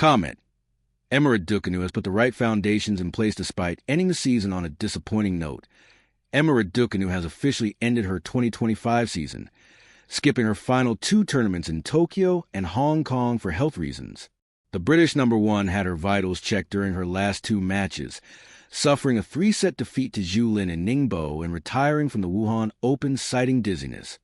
Comment: Emma Raducanu has put the right foundations in place despite ending the season on a disappointing note. Emma Raducanu has officially ended her 2025 season, skipping her final 2 tournaments in Tokyo and Hong Kong for health reasons. The British number 1 had her vitals checked during her last 2 matches, suffering a 3-set defeat to Zhu Lin in Ningbo and retiring from the Wuhan Open citing dizziness.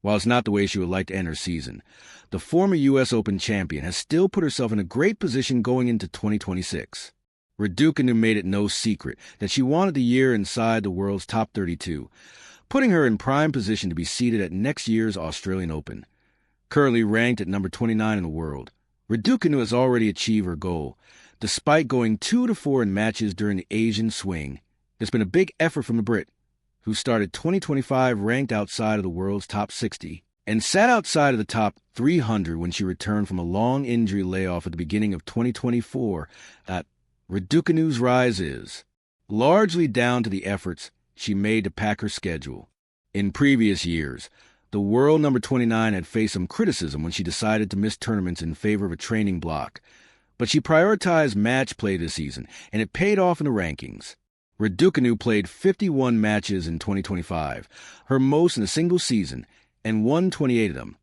While it's not the way she would like to end her season, the former U.S. Open champion has still put herself in a great position going into 2026. Raducanu made it no secret that she wanted the year inside the world's top 32, putting her in prime position to be seated at next year's Australian Open. Currently ranked at number 29 in the world, Raducanu has already achieved her goal. Despite going 2-4 in matches during the Asian swing, it's been a big effort from the Brit, who started 2025 ranked outside of the world's top 60 and sat outside of the top 300 when she returned from a long injury layoff at the beginning of 2024. Raducanu's rise is largely down to the efforts she made to pack her schedule. In previous years, the world number 29 had faced some criticism when she decided to miss tournaments in favor of a training block, but she prioritized match play this season, and it paid off in the rankings. Raducanu played 51 matches in 2025, her most in a single season, and won 28 of them.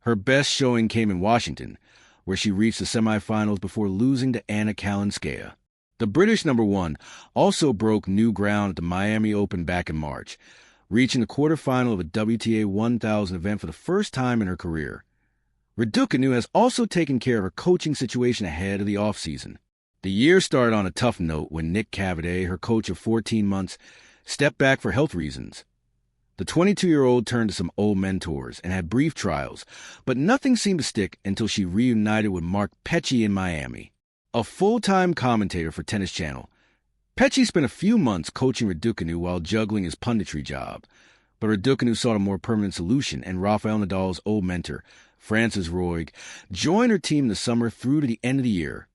Her best showing came in Washington, where she reached the semifinals before losing to Anna Kalinskaya. The British number 1 also broke new ground at the Miami Open back in March, reaching the quarterfinal of a WTA 1000 event for the first time in her career. Raducanu has also taken care of her coaching situation ahead of the offseason. The year started on a tough note when Nick Cavaday, her coach of 14 months, stepped back for health reasons. The 22-year-old turned to some old mentors and had brief trials, but nothing seemed to stick until she reunited with Mark Pecci in Miami. A full-time commentator for Tennis Channel, Pecci spent a few months coaching Raducanu while juggling his punditry job, but Raducanu sought a more permanent solution, and Rafael Nadal's old mentor, Francis Roig, joined her team this summer through to the end of the year.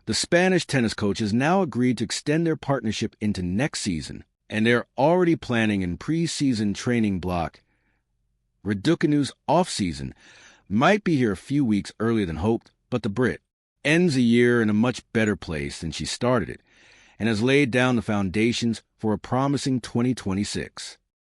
The Spanish tennis coach has now agreed to extend their partnership into next season, and they're already planning in pre-season training block. Raducanu's off-season might be here a few weeks earlier than hoped, but the Brit ends the year in a much better place than she started it, and has laid down the foundations for a promising 2026.